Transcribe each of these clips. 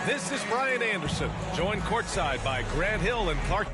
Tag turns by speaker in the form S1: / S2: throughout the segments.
S1: This is Brian Anderson, joined courtside by Grant Hill and Clark.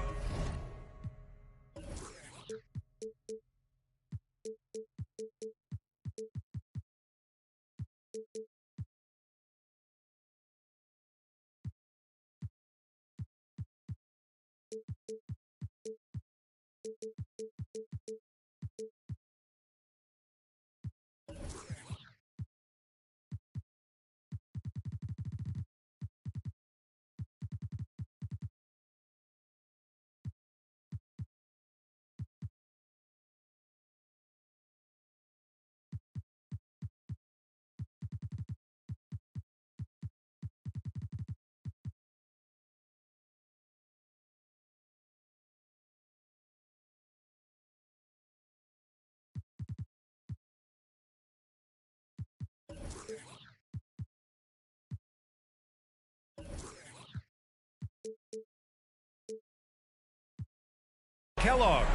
S1: Kellogg.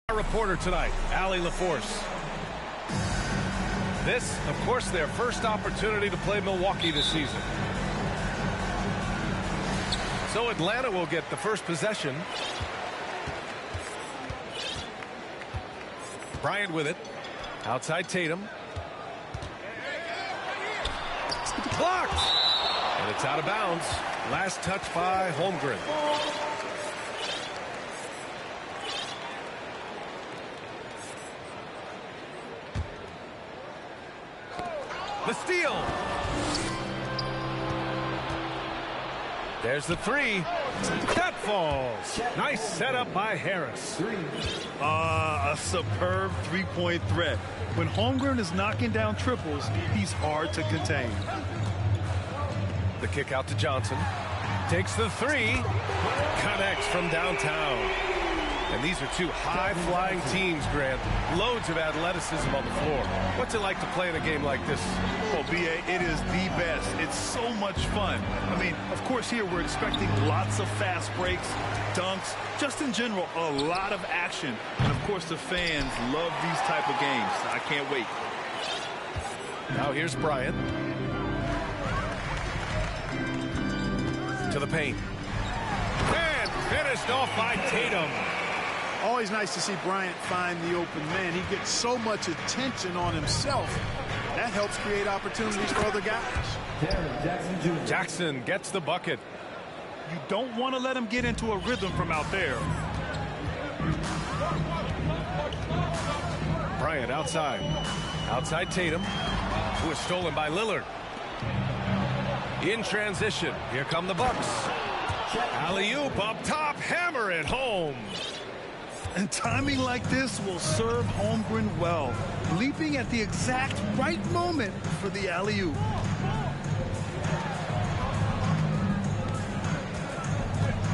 S1: Our reporter tonight, Allie LaForce. This, of course, their first opportunity to play Milwaukee this season. So Atlanta will get the first possession. Bryant with it. Outside Tatum. Blocked! And it's out of bounds. Last touch by Holmgren. The steal. There's the three. That falls. Nice setup by Harris.
S2: A superb three-point threat. When Holmgren is knocking down triples, he's hard to contain.
S1: The kick out to Johnson. Takes the three. Connects from downtown. And these are two high-flying teams, Grant. Loads of athleticism on the floor. What's it like to play in a game like this?
S2: Well, B.A., it is the best. It's so much fun. I mean, of course, here we're expecting lots of fast breaks, dunks, just in general, a lot of action. And, of course, the fans love these type of games. I can't wait.
S1: Now here's Bryant. To the paint. And finished off by Tatum.
S3: Always nice to see Bryant find the open man. He gets so much attention on himself. That helps create opportunities for other guys.
S1: Jackson gets the bucket.
S2: You don't want to let him get into a rhythm from out there.
S1: Bryant outside. Outside Tatum, who is stolen by Lillard. In transition, here come the Bucks. Alley-oop up top, hammer it home.
S2: And timing like this will serve Holmgren well, leaping at the exact right moment for the alley-oop.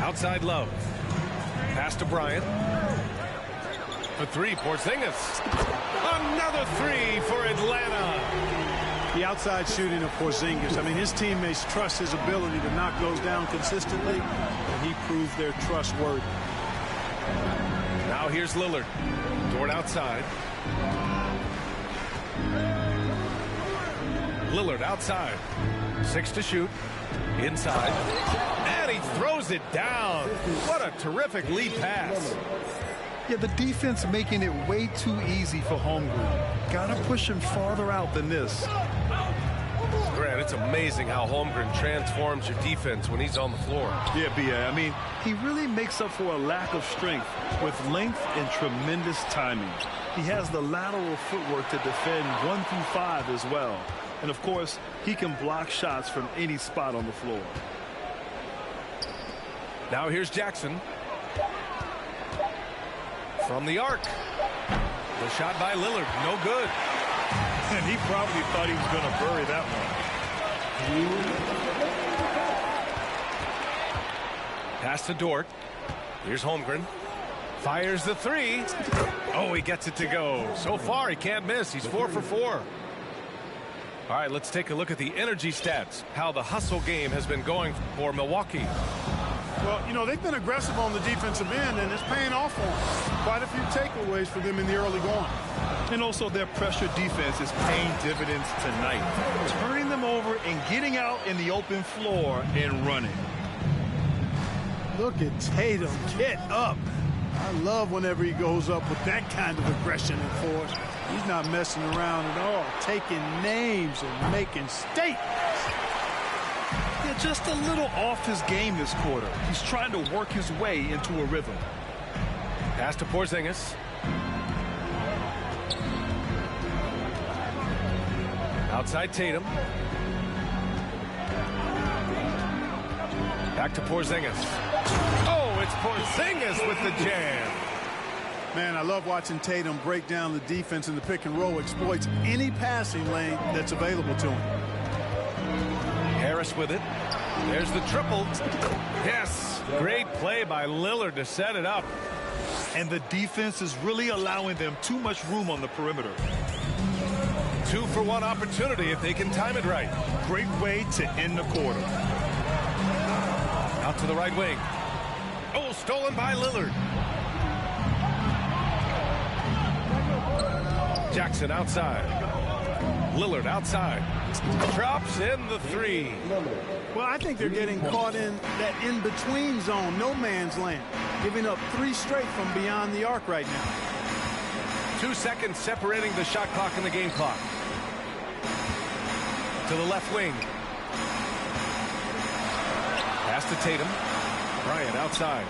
S1: Outside Love. Pass to Bryant. For three, Porzingis. Another three for Atlanta.
S3: The outside shooting of Porzingis. I mean, his teammates trust his ability to knock those down consistently, and he proved they're trustworthy.
S1: Now here's Lillard. Dort outside. Lillard outside. 6 to shoot. Inside. And he throws it down. What a terrific lead pass.
S2: Yeah, the defense making it way too easy for Holmgren. Gotta push him farther out than this.
S1: Grant, it's amazing how Holmgren transforms your defense when he's on the floor.
S2: Yeah, B.A., I mean, he really makes up for a lack of strength with length and tremendous timing. He has the lateral footwork to defend 1 through 5 as well. And, of course, he can block shots from any spot on the floor.
S1: Now here's Jackson. From the arc. The shot by Lillard, no good.
S2: And he probably thought he was going to bury that one.
S1: Pass to Dort. Here's Holmgren. Fires the three. Oh, he gets it to go. So far, he can't miss. He's 4 for 4. All right, let's take a look at the energy stats, how the hustle game has been going for Milwaukee.
S3: Well, you know, they've been aggressive on the defensive end, and it's paying off for them. Quite a few takeaways for them in the early going.
S2: And also their pressure defense is paying dividends tonight, turning them over and getting out in the open floor and running.
S3: Look at Tatum. Get up. I love whenever he goes up with that kind of aggression and force. He's not messing around at all, taking names and making statements.
S2: Yeah, just a little off his game this quarter. He's trying to work his way into a rhythm.
S1: Pass to Porzingis. Outside Tatum. Back to Porzingis. Oh, it's Porzingis with the jam.
S3: Man, I love watching Tatum break down the defense in the pick and roll, exploits any passing lane that's available to him.
S1: Harris with it. There's the triple. Yes, great play by Lillard to set it up.
S2: And the defense is really allowing them too much room on the perimeter.
S1: 2-for-1 opportunity if they can time it right.
S2: Great way to end the quarter.
S1: Out to the right wing. Oh, stolen by Lillard. Jackson outside. Lillard outside. Drops in the 3.
S3: Well, I think they're getting caught in that in-between zone, no man's land, giving up 3 straight from beyond the arc right now.
S1: 2 seconds separating the shot clock and the game clock. To the left wing. Pass to Tatum. Bryant outside.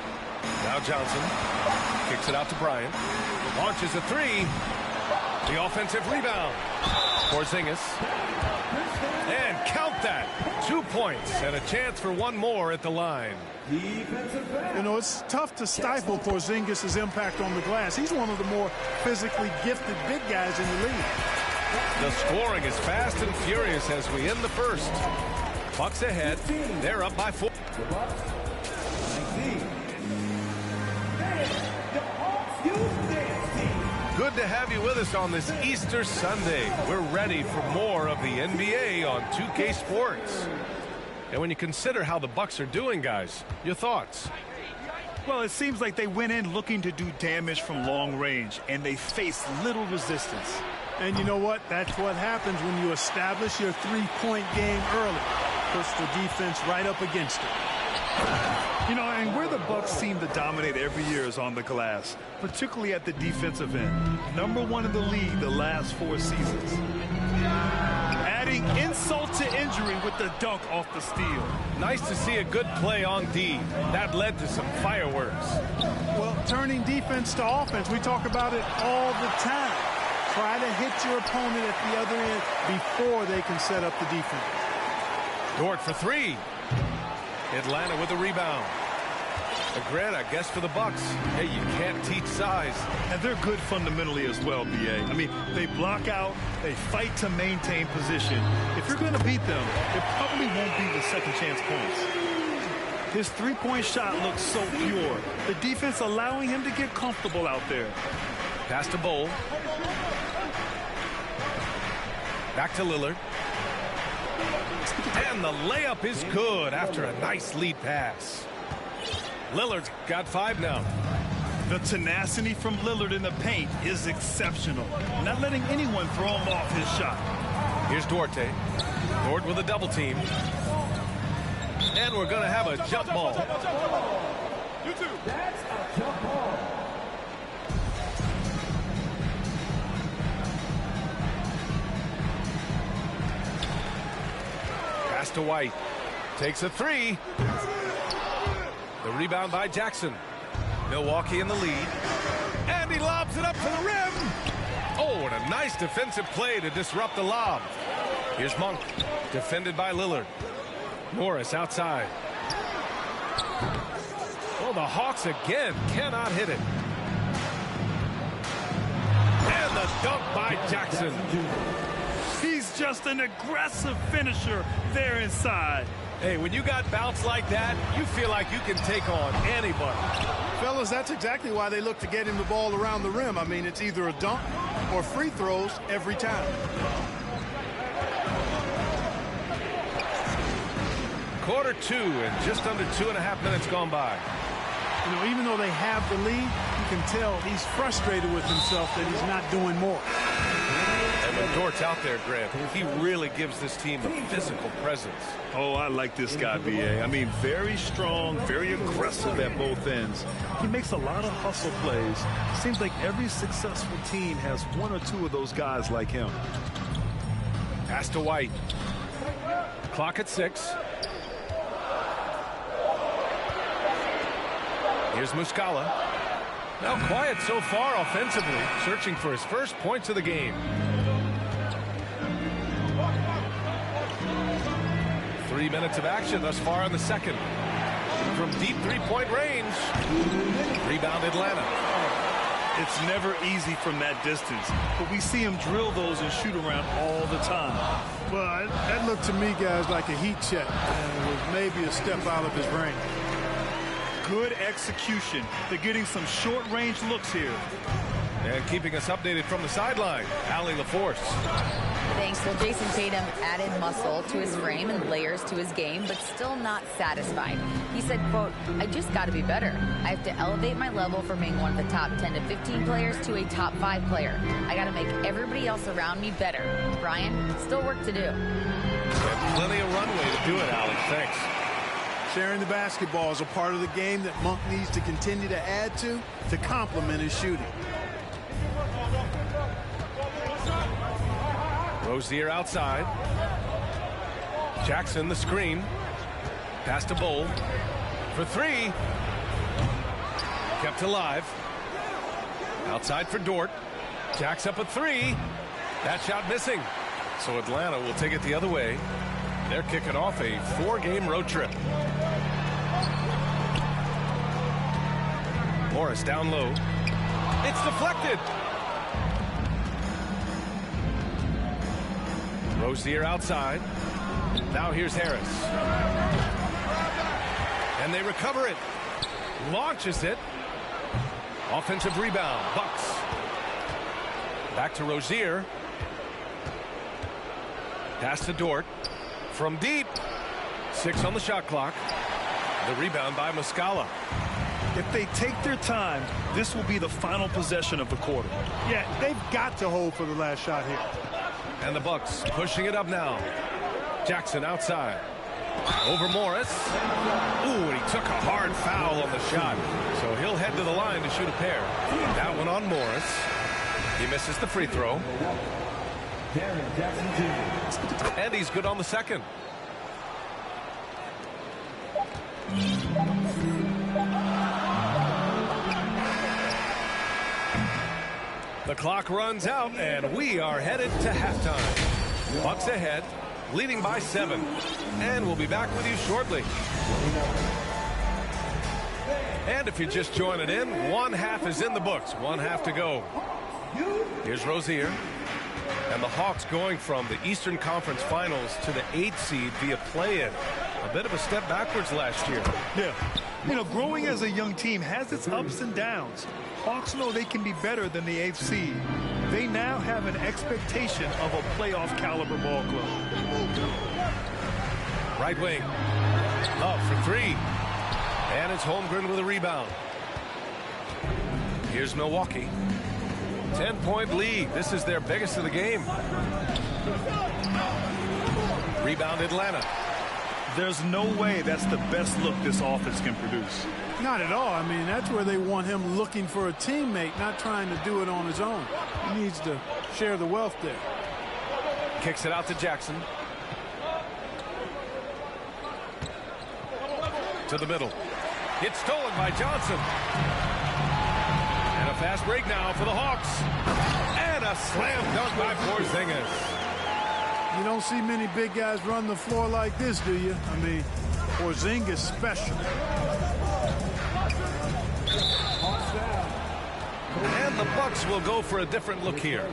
S1: Now Johnson. Kicks it out to Bryant. Launches a 3. The offensive rebound. Porzingis. And count that. 2 points and a chance for one more at the line.
S3: You know, it's tough to stifle Porzingis' impact on the glass. He's one of the more physically gifted big guys in the league.
S1: The scoring is fast and furious as we end the first. Bucks ahead. They're up by 4. Good to have you with us on this Easter Sunday. We're ready for more of the NBA on 2K Sports. And when you consider how the Bucks are doing, guys, your thoughts?
S2: Well, it seems like they went in looking to do damage from long range, and they faced little resistance.
S3: And you know what? That's what happens when you establish your three-point game early. Puts the defense right up against it.
S2: You know, and where the Bucks seem to dominate every year is on the glass, particularly at the defensive end. #1 in the league the last 4 seasons. Adding insult to injury with the dunk off the steal.
S1: Nice to see a good play on D. That led to some fireworks.
S3: Well, turning defense to offense, we talk about it all the time. Try to hit your opponent at the other end before they can set up the defense.
S1: Dort for 3. Atlanta with a rebound. A grant, I guess, for the Bucks. Hey, you can't teach size.
S2: And they're good fundamentally as well, B.A. I mean, they block out, they fight to maintain position. If you're going to beat them, it probably won't be the second chance points. His three-point shot looks so pure. The defense allowing him to get comfortable out there.
S1: Pass to Bol. Back to Lillard. And the layup is good after a nice lead pass. Lillard's got 5 now.
S2: The tenacity from Lillard in the paint is exceptional. Not letting anyone throw him off his shot.
S1: Here's Duarte. Dort with a double team. And we're going to have a jump ball.
S4: That's a jump ball.
S1: Pass to White. Takes a 3. The rebound by Jackson. Milwaukee in the lead. And he lobs it up to the rim. Oh, and a nice defensive play to disrupt the lob. Here's Monk. Defended by Lillard. Morris outside. Oh, the Hawks again cannot hit it. And the dunk by Jackson.
S2: He's just an aggressive finisher there inside.
S1: Hey, when you got bounce like that, you feel like you can take on anybody.
S3: Fellas, that's exactly why they look to get him the ball around the rim. I mean, it's either a dunk or free throws every time.
S1: Quarter 2 and just under 2.5 minutes gone by.
S3: You know, even though they have the lead, you can tell he's frustrated with himself that he's not doing more.
S1: And when Dort's out there, Grant, he really gives this team a physical presence.
S2: Oh, I like this guy, B.A. I mean, very strong, very aggressive at both ends. He makes a lot of hustle plays. Seems like every successful team has one or two of those guys like him.
S1: Pass to White. Clock at 6. Here's Muscala. Now quiet so far offensively, searching for his first points of the game. 3 minutes of action thus far in the second. From deep three-point range. Rebound Atlanta.
S2: It's never easy from that distance, but we see him drill those and shoot around all the time.
S3: Well, that looked to me, guys, like a heat check. And it was maybe a step out of his range.
S2: Good execution. They're getting some short-range looks here.
S1: And keeping us updated from the sideline, Allie LaForce.
S4: Thanks. Well, Jason Tatum added muscle to his frame and layers to his game, but still not satisfied. He said, quote, I just got to be better. I have to elevate my level from being one of the top 10 to 15 players to a top 5 player. I got to make everybody else around me better. Brian, still work to do.
S1: And plenty of runway to do it, Allie. Thanks.
S3: Sharing the basketball is a part of the game that Monk needs to continue to add to complement his shooting.
S1: Rozier outside. Jackson the screen. Pass to Bull. For 3. Kept alive. Outside for Dort. Jacks up a 3. That shot missing. So Atlanta will take it the other way. They're kicking off a 4-game road trip. Morris down low. It's deflected. Rozier outside. Now here's Harris. And they recover it. Launches it. Offensive rebound. Bucks. Back to Rozier. Pass to Dort. From deep. 6 on the shot clock. The rebound by Muscala.
S2: If they take their time, this will be the final possession of the quarter.
S3: Yeah, they've got to hold for the last shot here.
S1: And the Bucks pushing it up now. Jackson outside. Over Morris. Ooh, and he took a hard foul on the shot. So he'll head to the line to shoot a pair. That one on Morris. He misses the free throw. And he's good on the second. The clock runs out, and we are headed to halftime. Bucks ahead, leading by 7. And we'll be back with you shortly. And if you're just joining in, 1 half is in the books. 1 half to go. Here's Rozier. And the Hawks going from the Eastern Conference Finals to the 8th seed via play-in. A bit of a step backwards last year.
S2: Yeah. You know, growing as a young team has its ups and downs. Hawks know they can be better than the 8th seed. They now have an expectation of a playoff caliber ball club.
S1: Right wing. Love for 3. And it's Holmgren with a rebound. Here's Milwaukee. 10-point lead. This is their biggest of the game. Rebound Atlanta.
S2: There's no way that's the best look this offense can produce.
S3: Not at all. I mean, that's where they want him looking for a teammate, not trying to do it on his own. He needs to share the wealth there.
S1: Kicks it out to Jackson. To the middle. It's stolen by Johnson. And a fast break now for the Hawks. And a slam dunk by Porzingis.
S3: You don't see many big guys run the floor like this, do you? I mean, Porzingis special.
S1: And the Bucks will go for a different look here.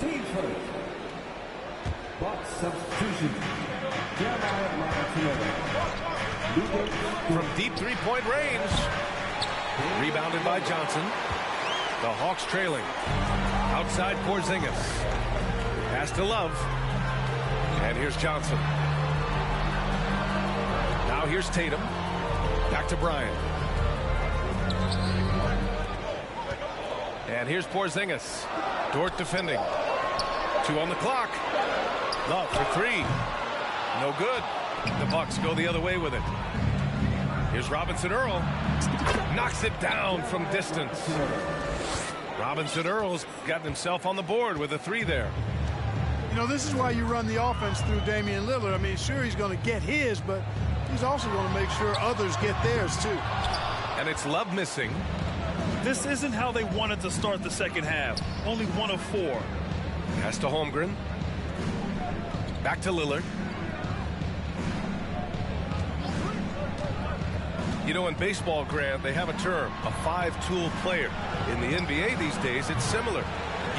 S5: Team first. Bucks substitution.
S1: From deep three-point range. Rebounded by Johnson. The Hawks trailing. Outside Porzingis. Pass to Love. And here's Johnson. Now here's Tatum. Back to Bryant. And here's Porzingis. Dort defending. 2 on the clock. Love for 3. No good. The Bucks go the other way with it. Here's Robinson Earl. Knocks it down from distance. Robinson Earl's gotten himself on the board with a 3 there.
S3: You know, this is why you run the offense through Damian Lillard. I mean, sure, he's going to get his, but he's also going to make sure others get theirs, too.
S1: And it's Love missing.
S2: This isn't how they wanted to start the second half. Only 1 of 4.
S1: Pass to Holmgren. Back to Lillard. You know, in baseball, Grant, they have a term, a 5-tool player. In the NBA these days, it's similar.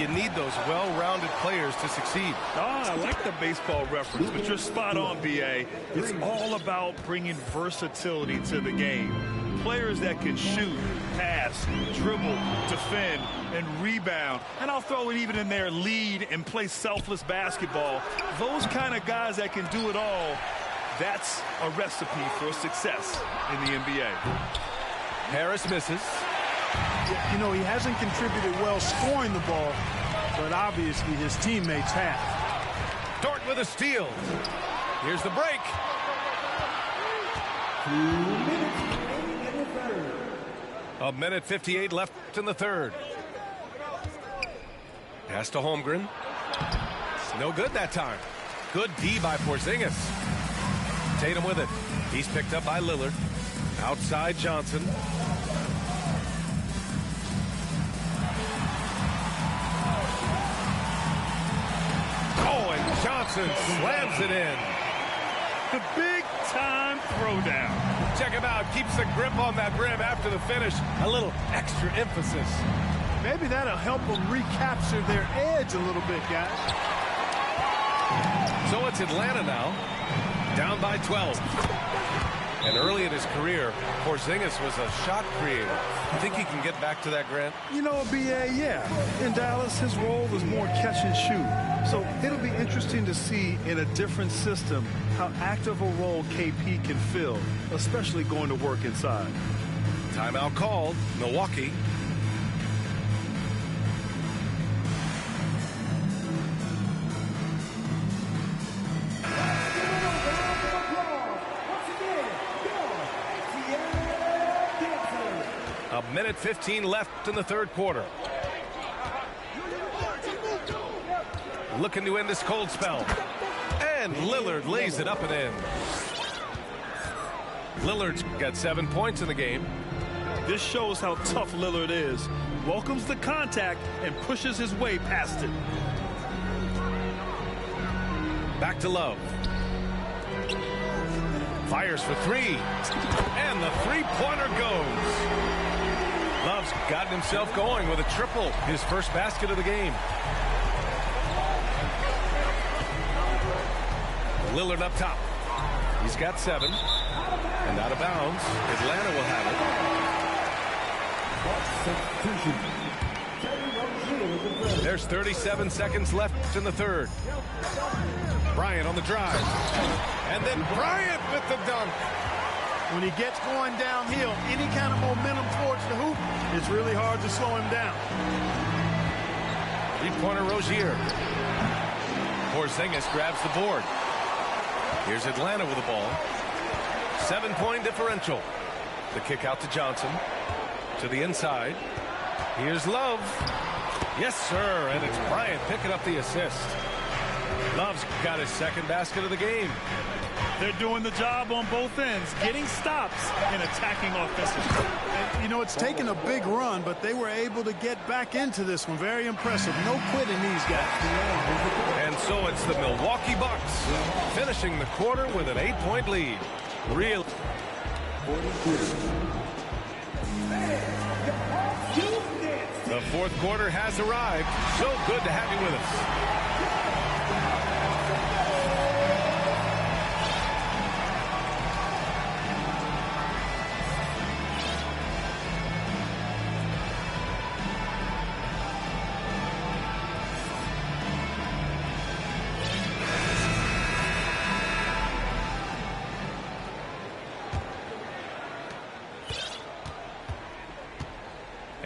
S1: You need those well-rounded players to succeed.
S2: I like the baseball reference, but you're spot on, B.A. It's all about bringing versatility to the game. Players that can shoot, pass, dribble, defend, and rebound. And I'll throw it even in there, lead and play selfless basketball. Those kind of guys that can do it all, that's a recipe for success in the NBA.
S1: Harris misses.
S3: You know, he hasn't contributed well scoring the ball, but obviously his teammates have.
S1: Dort with a steal. Here's the break. A minute 58 left in the third. Pass to Holmgren. No good that time. Good D by Porzingis. Tatum with it. He's picked up by Lillard. Outside Johnson. Oh, and Johnson slams it in.
S2: The big-time throwdown.
S1: Check him out. Keeps the grip on that rim after the finish. A little extra emphasis.
S3: Maybe that'll help them recapture their edge a little bit, guys.
S1: So it's Atlanta now, down by 12. And early in his career, Porzingis was a shot creator. You think he can get back to that, Grant?
S2: You know, B.A., yeah. In Dallas, his role was more catch and shoot. So it'll be interesting to see in a different system how active a role KP can fill, especially going to work inside.
S1: Timeout called. Milwaukee. A minute 15 left in the third quarter. Looking to end this cold spell. And Lillard lays it up and in. Lillard's got 7 points in the game.
S2: This shows how tough Lillard is. Welcomes the contact and pushes his way past it.
S1: Back to Love. Fires for 3. And the three-pointer goes. Love's gotten himself going with a triple. His first basket of the game. Lillard up top. He's got 7. And out of bounds. Atlanta will have it. There's 37 seconds left in the third. Bryant on the drive. And then Bryant with the dunk.
S3: When he gets going downhill, any kind of momentum towards the hoop, it's really hard to slow him down.
S1: Three-pointer Rozier. Porzingis grabs the board. Here's Atlanta with the ball. 7-point differential. The kick out to Johnson. To the inside. Here's Love. Yes, sir. And it's Bryant picking up the assist. Love's got his second basket of the game.
S2: They're doing the job on both ends, getting stops and attacking offensively.
S3: And, you know, it's taken a big run, but they were able to get back into this one. Very impressive. No quitting these guys.
S1: And so it's the Milwaukee Bucks finishing the quarter with an 8-point lead. Real. The fourth quarter has arrived. So good to have you with us.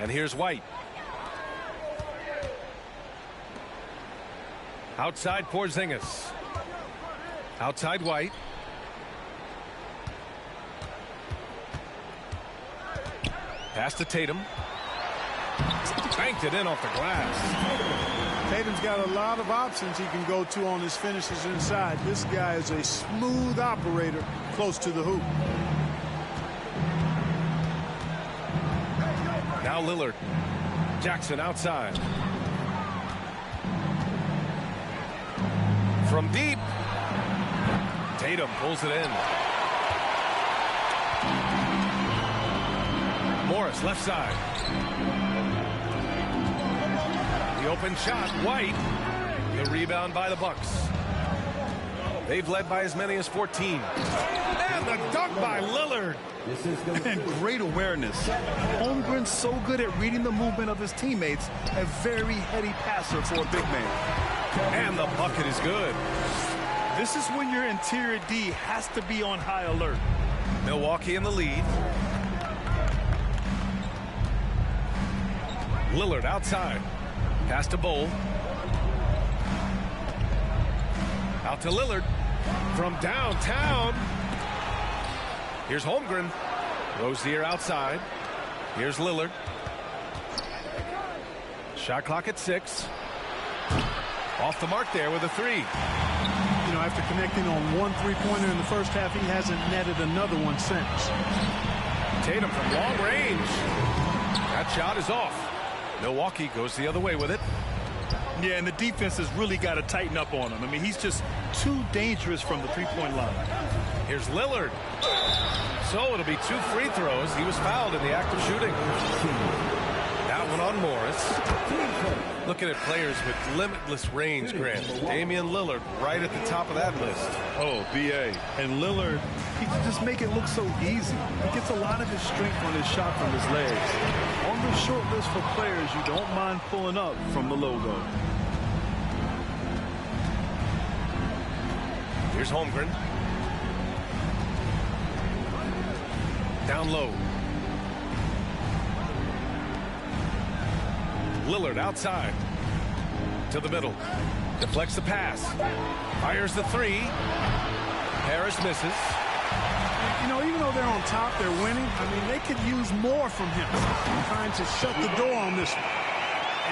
S1: And here's White. Outside Porzingis. Outside White. Pass to Tatum. Banked it in off the glass.
S3: Tatum's got a lot of options he can go to on his finishes inside. This guy is a smooth operator close to the hoop.
S1: Now Lillard. Jackson outside. From deep. Tatum pulls it in. Morris left side. The open shot. White. The rebound by the Bucks. They've led by as many as 14. And the dunk by Lillard.
S2: And great awareness. Holmgren's so good at reading the movement of his teammates. A very heady passer for a big man.
S1: And the bucket is good.
S2: This is when your interior D has to be on high alert.
S1: Milwaukee in the lead. Lillard outside. Pass to Bol. Out to Lillard. From downtown. Here's Holmgren. Rozier outside. Here's Lillard. Shot clock at 6. Off the mark there with a 3.
S3: You know, after connecting on one three-pointer in the first half, he hasn't netted another one since.
S1: Tatum from long range. That shot is off. Milwaukee goes the other way with it.
S2: Yeah, and the defense has really got to tighten up on him. I mean, he's just too dangerous from the three-point line.
S1: Here's Lillard. So it'll be 2 free throws. He was fouled in the act of shooting. That one on Morris. Looking at players with limitless range, Grant. Damian Lillard right at the top of that list.
S2: Oh, B.A. And Lillard, he can just make it look so easy. He gets a lot of his strength on his shot from his legs. On the short list for players you don't mind pulling up from the logo.
S1: Here's Holmgren. Down low. Lillard outside. To the middle. Deflects the pass. Fires the 3. Harris misses.
S3: You know, even though they're on top, they're winning. I mean, they could use more from him. Trying to shut the door on this one.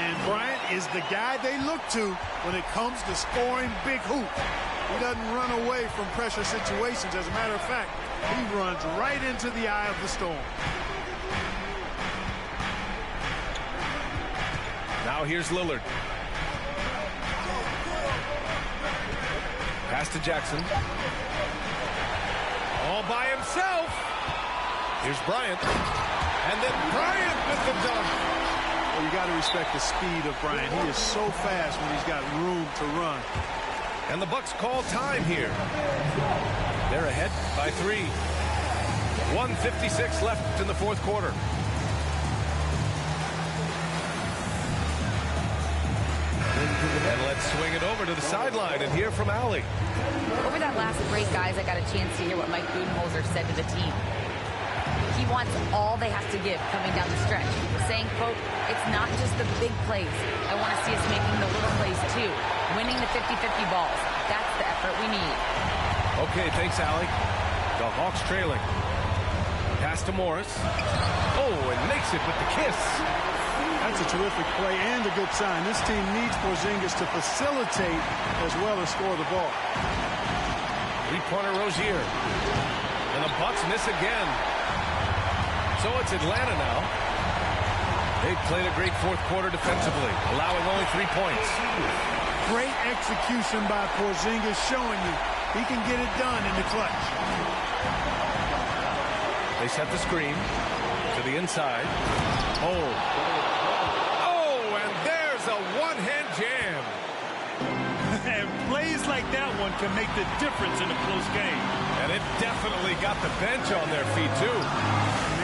S3: And Bryant is the guy they look to when it comes to scoring big hoops. He doesn't run away from pressure situations. As a matter of fact, he runs right into the eye of the storm.
S1: Now here's Lillard. Pass to Jackson. All by himself. Here's Bryant. And then Bryant with the dunk.
S3: Well, you got to respect the speed of Bryant. He is so fast when he's got room to run.
S1: And the Bucks call time here. They're ahead by 3. 1:56 left in the fourth quarter. And let's swing it over to the sideline and hear from Allie.
S4: Over that last break, guys, I got a chance to hear what Mike Budenholzer said to the team. He wants all they have to give coming down the stretch, saying, quote, it's not just the big plays. I want to see us making the little plays too, winning the 50-50 balls. That's the effort we need.
S1: Okay, thanks, Allie. The Hawks trailing. Pass to Morris. Oh, and makes it with the kiss.
S3: That's a terrific play and a good sign. This team needs Porzingis to facilitate as well as score the ball.
S1: Three-pointer Rozier. And the Bucks miss again. So it's Atlanta now. They've played a great fourth quarter defensively, allowing only 3 points.
S3: Great execution by Porzingis, showing you he can get it done in the clutch.
S1: They set the screen to the inside. And there's a one-hand jam.
S2: And plays like that one can make the difference in a close game.
S1: And it definitely got the bench on their feet, too.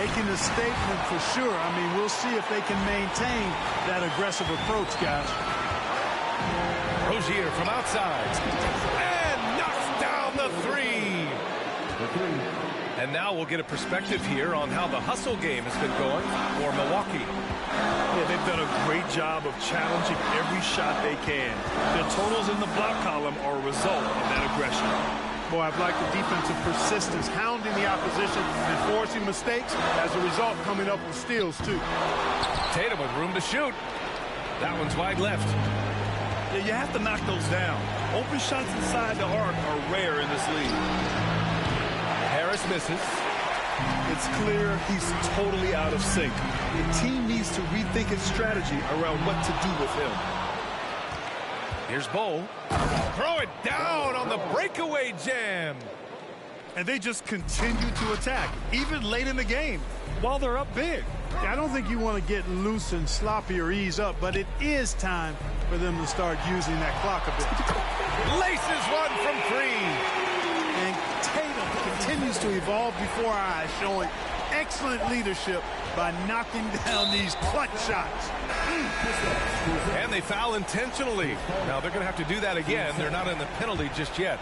S3: Making a statement for sure. I mean, we'll see if they can maintain that aggressive approach, guys.
S1: Rozier from outside. And knocks down the 3. And now we'll get a perspective here on how the hustle game has been going for Milwaukee.
S2: Yeah, they've done a great job of challenging every shot they can. Their totals in the block column are a result of that aggression.
S3: Boy, I've liked the defensive persistence, hounding the opposition and forcing mistakes. As a result, coming up with steals, too.
S1: Tatum with room to shoot. That one's wide left.
S2: Yeah, you have to knock those down. Open shots inside the arc are rare in this league.
S1: Harris misses.
S2: It's clear he's totally out of sync. The team needs to rethink its strategy around what to do with him.
S1: Here's Bol. Throw it down on the breakaway jam.
S2: And they just continue to attack, even late in the game, while they're up big.
S3: I don't think you want to get loose and sloppy or ease up, but it is time for them to start using that clock a bit.
S1: Laces one from three.
S3: And Tatum continues to evolve before our eyes, showing excellent leadership by knocking down these clutch shots.
S1: And they foul intentionally. Now they're going to have to do that again. They're not in the penalty just yet.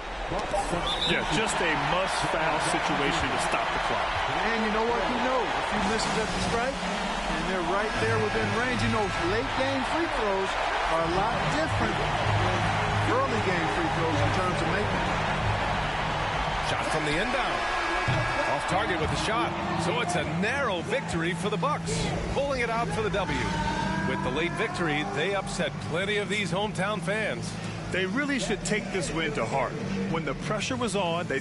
S2: Yeah, just a must-foul situation to stop the clock.
S3: And you know what? You know, a few misses at the strike, and they're right there within range. You know, late-game free throws are a lot different than early-game free throws in terms of making.
S1: Shot from the inbound. Off target with the shot. So it's a narrow victory for the Bucks, pulling it out for the W. With the late victory, they upset plenty of these hometown fans.
S2: They really should take this win to heart. When the pressure was on, they